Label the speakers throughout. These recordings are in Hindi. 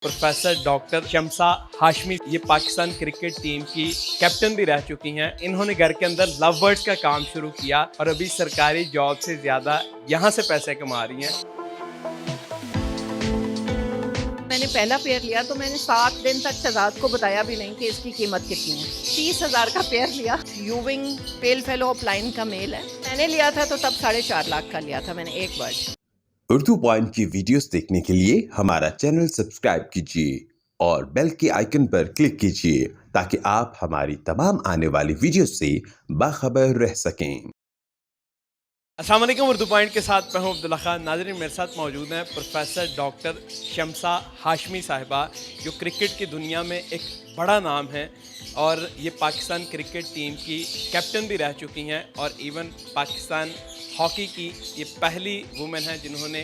Speaker 1: प्रोफेसर डॉक्टर शम्सा हाशमी ये पाकिस्तान क्रिकेट टीम की कैप्टन भी रह चुकी हैं। इन्होंने घर के अंदर लव बर्ड्स का काम शुरू किया और अभी सरकारी जॉब से ज़्यादा यहाँ से पैसे कमा रही हैं।
Speaker 2: मैंने पहला पेयर लिया तो मैंने 7 दिन तक शहजाद को बताया भी नहीं कि इसकी कीमत कितनी है। 30,000 का पेयर लिया। यूविंग पेल फेलो अपलाइन का मेल है। मैंने लिया था तो तब 4.5 लाख का लिया था मैंने एक बर्ड।
Speaker 3: उर्दू पॉइंट की वीडियोस देखने के लिए हमारा चैनल सब्सक्राइब कीजिए और बेल के आइकन पर क्लिक कीजिए ताकि आप हमारी तमाम आने वाली वीडियोस से बाखबर रह सकें।
Speaker 1: अस्सलाम वालेकुम। उर्दू पॉइंट के साथ मैं हूं अब्दुल्ला खान। नाज़रीन, मेरे साथ मौजूद हैं प्रोफेसर डॉक्टर शम्सा हाशमी साहिबा, जो क्रिकेट की दुनिया में एक बड़ा नाम है और ये पाकिस्तान क्रिकेट टीम की कैप्टन भी रह चुकी हैं और इवन पाकिस्तान हॉकी की ये पहली वुमेन है जिन्होंने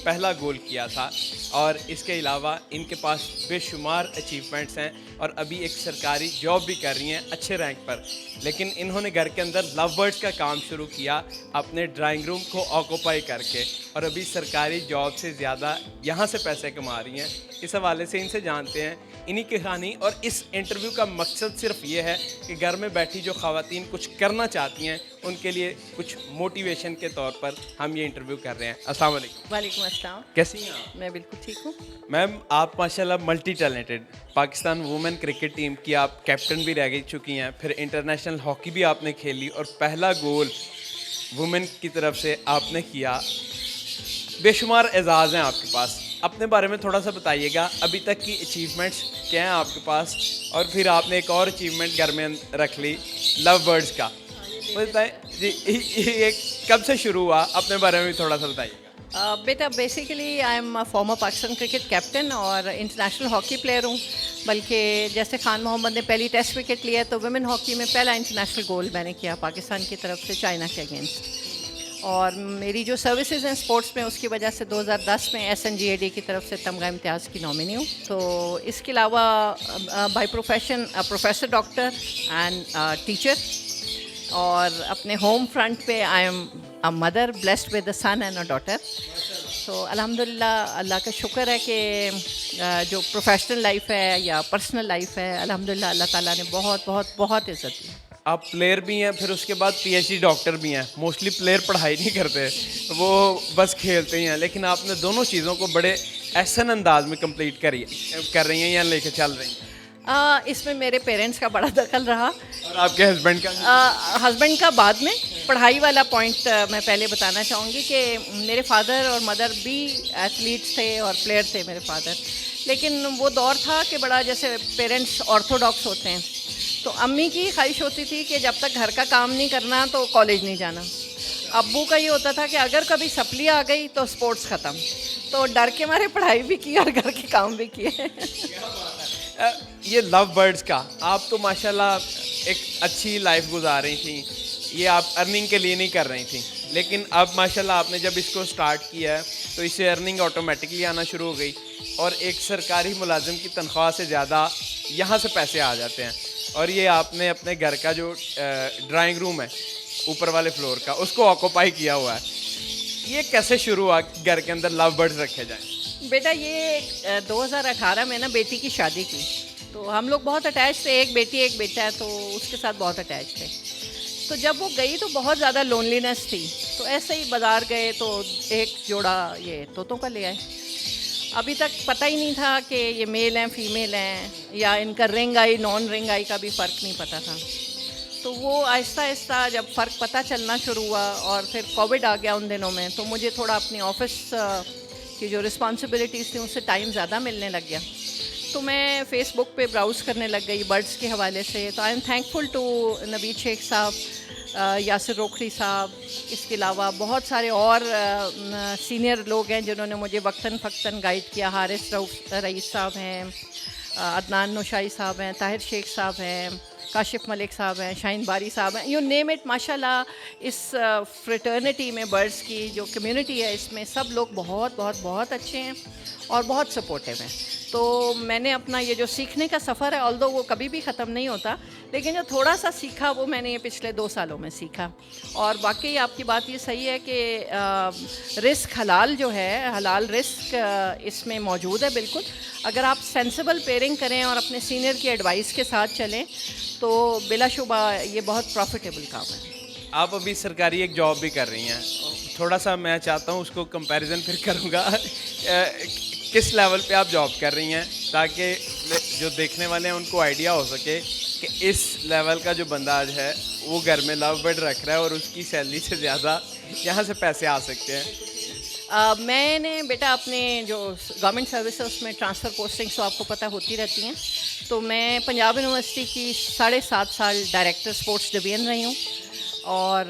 Speaker 1: पहला गोल किया था। और इसके अलावा इनके पास बेशुमार अचीवमेंट्स हैं और अभी एक सरकारी जॉब भी कर रही हैं अच्छे रैंक पर। लेकिन इन्होंने घर के अंदर लव बर्ड्स का काम शुरू किया अपने ड्राइंग रूम को ऑक्यूपाई करके और अभी सरकारी जॉब से ज़्यादा यहाँ से पैसे कमा रही हैं। इस हवाले से इनसे जानते हैं इन्हीं की कहानी। और इस इंटरव्यू का मकसद सिर्फ ये है कि घर में बैठी जो ख़वातीन कुछ करना चाहती हैं उनके लिए कुछ मोटिवेशन के तौर पर हम ये इंटरव्यू कर रहे हैं। अस्सलाम वालेकुम।
Speaker 2: वालेकुम अस्सलाम।
Speaker 1: कैसी हैं आप?
Speaker 2: मैं बिल्कुल ठीक हूँ।
Speaker 1: मैम, आप माशाल्लाह multi talented, Pakistan women cricket team की आप कैप्टन भी रह चुकी हैं, फिर इंटरनेशनल हॉकी भी आपने खेली और पहला गोल वुमेन की तरफ से आपने किया। बेशुमार एजाज़ हैं आपके पास। अपने बारे में थोड़ा सा बताइएगा, अभी तक की अचीवमेंट्स क्या हैं आपके पास, और फिर आपने एक और अचीवमेंट घर में रख ली लव बर्ड्स का। बताएं जी, ये कब से शुरू हुआ, अपने बारे में भी थोड़ा सा बताइएगा।
Speaker 2: बेटा basically I am farmer Pakistan cricket captain और इंटरनेशनल हॉकी प्लेयर हूँ। बल्कि जैसे खान मोहम्मद ने पहली टेस्ट विकेट लिया तो वुमेन हॉकी में पहला इंटरनेशनल गोल मैंने किया पाकिस्तान की तरफ से चाइना के अगेंस्ट। और मेरी जो सर्विसेज हैं स्पोर्ट्स में उसकी वजह से 2010 में SNGAD की तरफ से तमगा इम्तियाज़ की नॉमिनी हूँ। तो इसके अलावा by profession professor doctor and teacher. और अपने होम फ्रंट पे I am a mother blessed with a son and a daughter. तो अल्हम्दुलिल्लाह अल्लाह का शुक्र है कि जो प्रोफेशनल लाइफ है या पर्सनल लाइफ है अल्हम्दुलिल्लाह अल्लाह ताला ने बहुत बहुत बहुत इज़्ज़त दी।
Speaker 1: आप प्लेयर भी हैं, फिर उसके बाद PhD डॉक्टर भी हैं। मोस्टली प्लेयर पढ़ाई नहीं करते, वो बस खेलते ही हैं, लेकिन आपने दोनों चीज़ों को बड़े एहसन अंदाज में कंप्लीट कर रही हैं या लेके चल रही हैं।
Speaker 2: इसमें मेरे पेरेंट्स का बड़ा दखल रहा
Speaker 1: और आपके हस्बैंड का?
Speaker 2: हस्बैंड का बाद में। पढ़ाई वाला पॉइंट मैं पहले बताना चाहूँगी कि मेरे फादर और मदर भी एथलीट्स थे और प्लेयर थे मेरे फादर। लेकिन वो दौर था कि बड़ा जैसे पेरेंट्स ऑर्थोडॉक्स होते हैं, तो अम्मी की ख्वाहिश होती थी कि जब तक घर का काम नहीं करना तो कॉलेज नहीं जाना। अब्बू का ये होता था कि अगर कभी सप्ली आ गई तो स्पोर्ट्स ख़त्म। तो डर के मारे पढ़ाई भी की और घर के काम भी किए।
Speaker 1: ये लव बर्ड्स का आप तो माशाल्लाह एक अच्छी लाइफ गुजार रही थी, ये आप अर्निंग के लिए नहीं कर रही थी, लेकिन अब माशाल्लाह आपने जब इसको स्टार्ट किया है तो इससे अर्निंग ऑटोमेटिकली आना शुरू हो गई और एक सरकारी मुलाजिम की तनख्वाह से ज़्यादा यहाँ से पैसे आ जाते हैं। और ये आपने अपने घर का जो ड्राइंग रूम है ऊपर वाले फ्लोर का, उसको ऑक्यूपाई किया हुआ है। ये कैसे शुरू हुआ घर के अंदर लव बर्ड्स रखे जाएँ?
Speaker 2: बेटा ये 2018 में ना बेटी की शादी की, तो हम लोग बहुत अटैच थे। एक बेटी एक बेटा है, तो उसके साथ बहुत अटैच थे। तो जब वो गई तो बहुत ज़्यादा लोनलीनेस थी, तो ऐसे ही बाज़ार गए तो एक जोड़ा ये तोतों का ले आए। अभी तक पता ही नहीं था कि ये मेल हैं फीमेल हैं, या इनका रिंग आई नॉन रिंग आई का भी फ़र्क नहीं पता था। तो वो आहिस्ता आहिस्ता जब फ़र्क पता चलना शुरू हुआ और फिर कोविड आ गया उन दिनों में, तो मुझे थोड़ा अपनी ऑफिस की जो रिस्पॉन्सिबिलिटीज़ थी उससे टाइम ज़्यादा मिलने लग गया। तो मैं फ़ेसबुक पे ब्राउज़ करने लग गई बर्ड्स के हवाले से। तो I am thankful to Naveed Sheikh sahab, Yasir Rokhri साहब, इसके अलावा बहुत सारे और सीनियर लोग हैं जिन्होंने मुझे वक्तन फ़क्तन गाइड किया। हारिस रईस साहब हैं, अदनान नौशाई साहब हैं, ताहिर शेख साहब हैं, काशिफ मलिक साहब हैं, शाहीन बारी साहब हैं, यू नेम इट। माशाल्लाह इस फ्रेटर्निटी में बर्ड्स की जो कम्युनिटी है इसमें सब लोग बहुत बहुत बहुत अच्छे हैं और बहुत सपोर्टिव हैं। तो मैंने अपना ये जो सीखने का सफ़र है, ऑल्दो वो कभी भी ख़त्म नहीं होता, लेकिन जो थोड़ा सा सीखा वो मैंने ये पिछले 2 सालों में सीखा। और वाकई आपकी बात ये सही है कि रिस्क हलाल जो है, हलाल रिस्क इसमें मौजूद है बिल्कुल। अगर आप सेंसिबल पेयरिंग करें और अपने सीनियर की एडवाइस के साथ चलें तो बिलाशुबा ये बहुत प्रॉफिटेबल काम है।
Speaker 1: आप अभी सरकारी एक जॉब भी कर रही हैं, थोड़ा सा मैं चाहता हूँ उसको कंपैरिजन फिर करूँगा किस लेवल पे आप जॉब कर रही हैं, ताकि जो देखने वाले हैं उनको आइडिया हो सके कि इस लेवल का जो बंदा आज है वो घर में लव बर्ड रख रहा है और उसकी सैलरी से ज़्यादा यहाँ से पैसे आ सकते हैं।
Speaker 2: मैंने बेटा अपने जो गवर्नमेंट सर्विस है उसमें ट्रांसफ़र पोस्टिंग्स तो आपको पता होती रहती हैं। तो मैं पंजाब यूनिवर्सिटी की 7.5 साल डायरेक्टर स्पोर्ट्स डिवीज़न रही हूँ और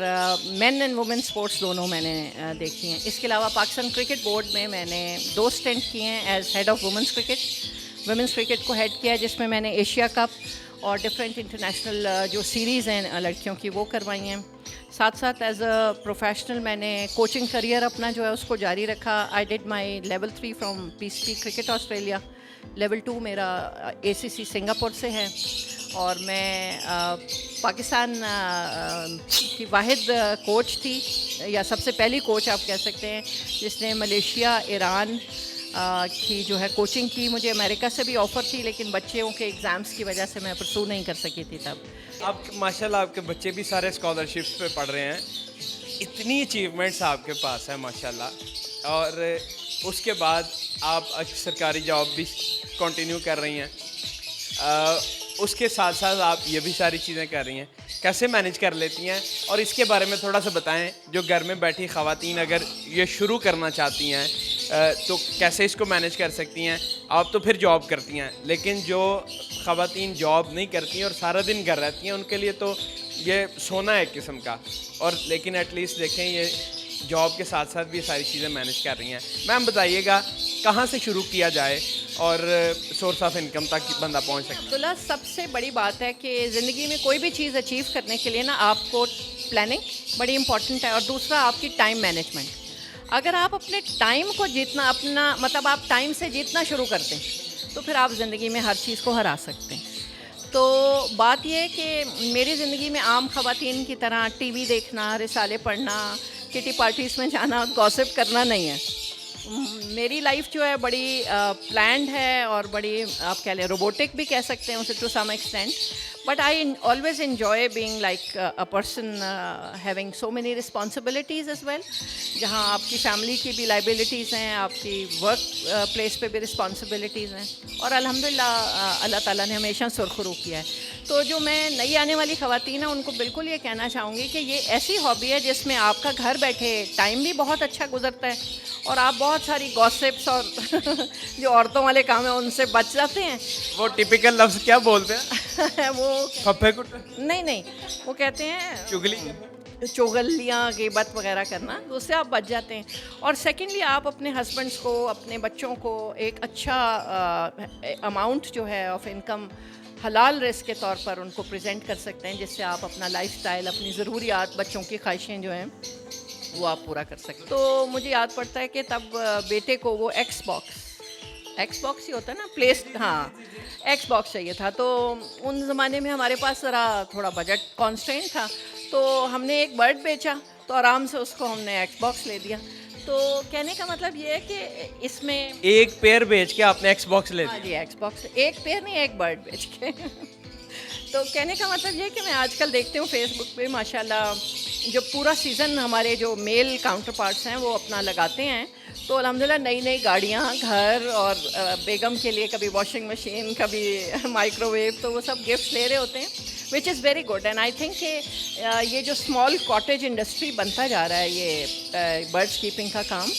Speaker 2: मेन एंड वुमेन स्पोर्ट्स दोनों मैंने देखी हैं। इसके अलावा पाकिस्तान क्रिकेट बोर्ड में मैंने 2 स्टेंट किए हैं as head of women's cricket. Women's cricket को हेड किया है जिसमें मैंने एशिया कप और डिफरेंट इंटरनेशनल जो सीरीज़ हैं लड़कियों की वो करवाई हैं। साथ साथ एज अ प्रोफेशनल मैंने कोचिंग करियर अपना जो है उसको जारी रखा। I did my level 3 from PCT cricket Australia, level 2 मेरा एसीसी सिंगापुर से है और मैं पाकिस्तान की वाहिद कोच थी या सबसे पहली कोच आप कह सकते हैं जिसने मलेशिया, ईरान की जो है कोचिंग की। मुझे अमेरिका से भी ऑफ़र थी लेकिन बच्चों के एग्ज़ाम्स की वजह से मैं परसू नहीं कर सकी थी तब।
Speaker 1: आप माशाल्लाह आपके बच्चे भी सारे स्कॉलरशिप्स पे पढ़ रहे हैं, इतनी अचीवमेंट्स आपके पास है माशाल्लाह, और उसके बाद आप सरकारी जॉब भी कंटिन्यू कर रही हैं, उसके साथ साथ आप ये भी सारी चीज़ें कर रही हैं, कैसे मैनेज कर लेती हैं? और इसके बारे में थोड़ा सा बताएं, जो घर में बैठी ख़वातीन अगर ये शुरू करना चाहती हैं तो कैसे इसको मैनेज कर सकती हैं? आप तो फिर जॉब करती हैं, लेकिन जो ख़वातीन जॉब नहीं करती हैं और सारा दिन घर रहती हैं उनके लिए तो ये सोना है एक किस्म का, और लेकिन एटलीस्ट देखें ये जॉब के साथ साथ भी सारी चीज़ें मैनेज कर रही हैं। मैम बताइएगा कहाँ से शुरू किया जाए और सोर्स ऑफ इनकम तक बंदा पहुँच सके?
Speaker 2: अब्दुल्ला, सबसे बड़ी बात है कि ज़िंदगी में कोई भी चीज़ अचीव करने के लिए ना आपको प्लानिंग बड़ी इंपॉर्टेंट है और दूसरा आपकी टाइम मैनेजमेंट। अगर आप अपने टाइम को जीतना, अपना मतलब आप टाइम से जीतना शुरू करते हैं तो फिर आप ज़िंदगी में हर चीज़ को हरा सकते हैं। तो बात यह है कि मेरी ज़िंदगी में आम ख़वातीन की तरह टीवी देखना, रिसाले पढ़ना, किटी पार्टीज़ में जाना, गॉसिप करना नहीं है। मेरी लाइफ जो है बड़ी प्लान्ड है और बड़ी आप कह लें रोबोटिक भी कह सकते हैं उसे to some extent, but I always enjoy being like a person having so many responsibilities as well, जहाँ आपकी फैमिली की भी लाइबिलिटीज़ हैं, आपकी वर्क प्लेस पे भी रिस्पॉन्सिबिलिटीज़ हैं और अल्हम्दुलिल्लाह अल्लाह ताला ने हमेशा सुरखरू किया है। तो जो मैं नई आने वाली ख़वातीन हैं उनको बिल्कुल ये कहना चाहूँगी कि ये ऐसी हॉबी है जिसमें आपका घर बैठे टाइम भी बहुत अच्छा गुजरता है और आप बहुत सारी गॉसिप्स और जो औरतों वाले काम है उनसे बच जाते हैं।
Speaker 1: वो टिपिकल लफ्ज़ क्या बोलते हैं?
Speaker 2: वो
Speaker 1: फप्पे कुट,
Speaker 2: नहीं, वो कहते हैं
Speaker 1: चुगली,
Speaker 2: चुगलियाँ, गिबत वगैरह करना, तो उससे आप बच जाते हैं। और सेकेंडली आप अपने हस्बैंड्स को, अपने बच्चों को एक अच्छा अमाउंट जो है ऑफ इनकम हलाल रिस्क के तौर पर उनको प्रेजेंट कर सकते हैं, जिससे आप अपना लाइफस्टाइल, अपनी ज़रूरियात, बच्चों की ख्वाहिशें जो हैं वो आप पूरा कर सकते हैं। तो मुझे याद पड़ता है कि तब बेटे को वो एक्सबॉक्स ही होता है ना, प्लेस, हाँ, एक्सबॉक्स चाहिए था। तो उन ज़माने में हमारे पास ज़रा थोड़ा बजट कॉन्स्ट्रेंट था, तो हमने एक बर्ड बेचा तो आराम से उसको हमने एक्सबॉक्स ले दिया। तो कहने का मतलब ये है कि इसमें
Speaker 1: एक पेयर बेच के आपने एक्सबॉक्स ले
Speaker 2: हाँ
Speaker 1: लिया।
Speaker 2: जी, एक्सबॉक्स, एक पेयर नहीं, एक बर्ड बेच के तो कहने का मतलब ये है कि मैं आजकल देखती हूँ फेसबुक पे माशाल्लाह जो पूरा सीज़न हमारे जो मेल काउंटर पार्ट्स हैं वो अपना लगाते हैं, तो अल्हम्दुलिल्लाह नई नई गाड़ियाँ, घर और बेगम के लिए कभी वॉशिंग मशीन, कभी माइक्रोवेव, तो वो सब गिफ्ट्स ले रहे होते हैं, which is very good. And I think कि ये जो स्मॉल कॉटेज इंडस्ट्री बनता जा रहा है, ये बर्ड्स कीपिंग का काम,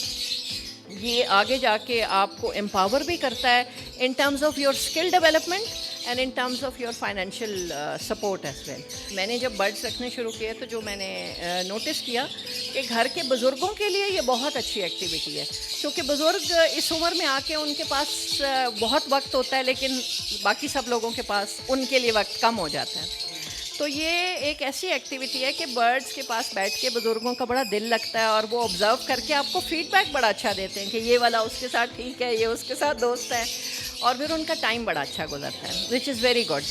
Speaker 2: ये आगे जाके आपको एम्पावर भी करता है in terms of your skill development and in terms of your financial support as well. मैंने जब बर्ड्स रखने शुरू किए तो जो मैंने नोटिस किया कि घर के बुज़ुर्गों के लिए ये बहुत अच्छी एक्टिविटी है, क्योंकि बुज़ुर्ग इस उम्र में आके उनके पास बहुत वक्त होता है, लेकिन बाकी सब लोगों के पास उनके लिए वक्त कम हो जाता है। तो ये एक ऐसी एक्टिविटी है कि बर्ड्स के पास बैठ के बुज़ुर्गों का बड़ा दिल लगता है और वो ऑब्ज़र्व करके आपको फीडबैक बड़ा अच्छा देते हैं कि ये वाला उसके साथ ठीक है, ये उसके साथ दोस्त है, और फिर उनका टाइम बड़ा अच्छा गुजरता है, विच इज़ वेरी गुड।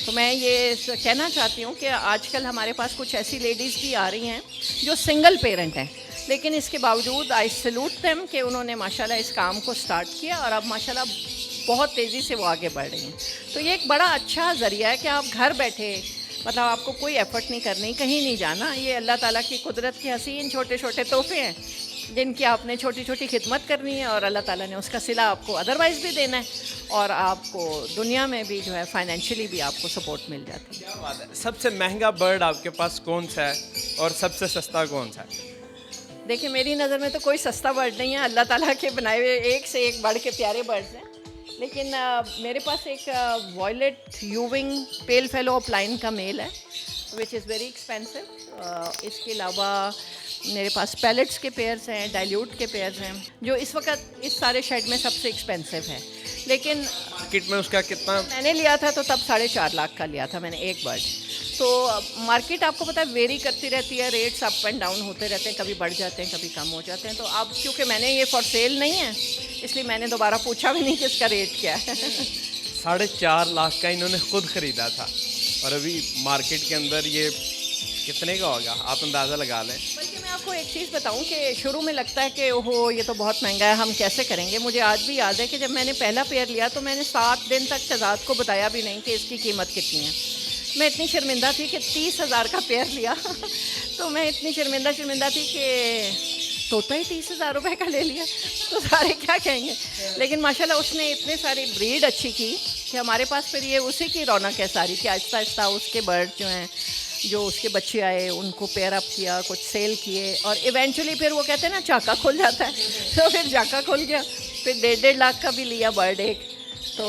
Speaker 2: तो मैं ये कहना चाहती हूँ कि आजकल हमारे पास कुछ ऐसी लेडीज़ भी आ रही हैं जो सिंगल पेरेंट हैं, लेकिन इसके बावजूद आई सैल्यूट देम कि उन्होंने माशाल्लाह इस काम को स्टार्ट किया और अब माशाल्लाह बहुत तेज़ी से वो आगे बढ़ रही हैं। तो ये एक बड़ा अच्छा ज़रिया है कि आप घर बैठे, मतलब आपको कोई एफ़र्ट नहीं करनी, कहीं नहीं जाना, ये अल्लाह ताला की कुदरत के हसीन छोटे छोटे तोहफ़े हैं जिनकी आपने छोटी छोटी खिदमत करनी है और अल्लाह ताला ने उसका सिला आपको अदरवाइज़ भी देना है, और आपको दुनिया में भी जो है फाइनेंशियली भी आपको सपोर्ट मिल जाती है।
Speaker 1: क्या बात है। सबसे महंगा बर्ड आपके पास कौन सा है और सबसे सस्ता कौन सा है?
Speaker 2: देखिए, मेरी नज़र में तो कोई सस्ता बर्ड नहीं है, अल्लाह ताला के बनाए हुए एक से एक बढ़ के प्यारे बर्ड्स हैं, लेकिन मेरे पास एक वॉयलेट यूविंग पेल फेलो अपलाइन का मेल है विच इज़ वेरी एक्सपेंसिव। इसके अलावा मेरे पास पैलेट्स के पेयर्स हैं, डाइल्यूट के पेयर्स हैं, जो इस वक्त इस सारे शेड में सबसे एक्सपेंसिव है, लेकिन
Speaker 1: मार्केट में उसका कितना?
Speaker 2: मैंने लिया था तो तब 4.5 लाख का लिया था मैंने एक बर्ड। तो मार्केट आपको पता है वेरी करती रहती है, रेट्स अप एंड डाउन होते रहते हैं, कभी बढ़ जाते हैं कभी कम हो जाते हैं। तो अब क्योंकि मैंने ये फॉर सेल नहीं है, इसलिए मैंने दोबारा पूछा भी नहीं कि इसका रेट क्या है।
Speaker 1: 4.5 लाख का इन्होंने खुद ख़रीदा था और अभी मार्केट के अंदर ये कितने का होगा, आप अंदाज़ा लगा लें।
Speaker 2: बल्कि मैं आपको एक चीज़ बताऊं कि शुरू में लगता है कि ओहो ये तो बहुत महंगा है, हम कैसे करेंगे। मुझे आज भी याद है कि जब मैंने पहला पेयर लिया तो मैंने 7 दिन तक शहजाद को बताया भी नहीं कि इसकी कीमत कितनी है। मैं इतनी शर्मिंदा थी कि 30,000 का पेयर लिया तो मैं इतनी शर्मिंदा थी कि तोता ही 30,000 रुपये का ले लिया, तो सारे क्या कहेंगे। लेकिन माशाल्लाह उसने इतने सारी ब्रीड अच्छी की कि हमारे पास फिर ये उसी की रौनक है सारी, कि आहिस्ता आहिस्ता उसके बर्ड जो हैं, जो उसके बच्चे आए उनको पेयर अप किया, कुछ सेल किए, और इवेंचुअली फिर वो कहते हैं ना चाका खुल जाता है तो फिर चाका खुल गया, फिर 1.5 लाख का भी लिया बर्ड एक, तो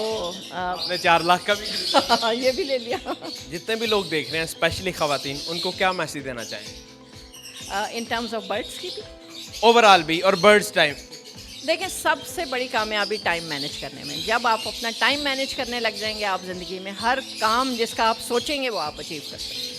Speaker 1: आपने 4 लाख का भी
Speaker 2: ये भी ले लिया।
Speaker 1: जितने भी लोग देख रहे हैं स्पेशली ख़वातीन, उनको क्या मैसेज देना चाहेंगे
Speaker 2: इन टर्म्स ऑफ बर्ड्स की भी,
Speaker 1: ओवरऑल भी और बर्ड्स टाइम?
Speaker 2: देखिए, सबसे बड़ी कामयाबी टाइम मैनेज करने में। जब आप अपना टाइम मैनेज करने लग जाएंगे, आप ज़िंदगी में हर काम जिसका आप सोचेंगे वो आप अचीव कर सकते हैं।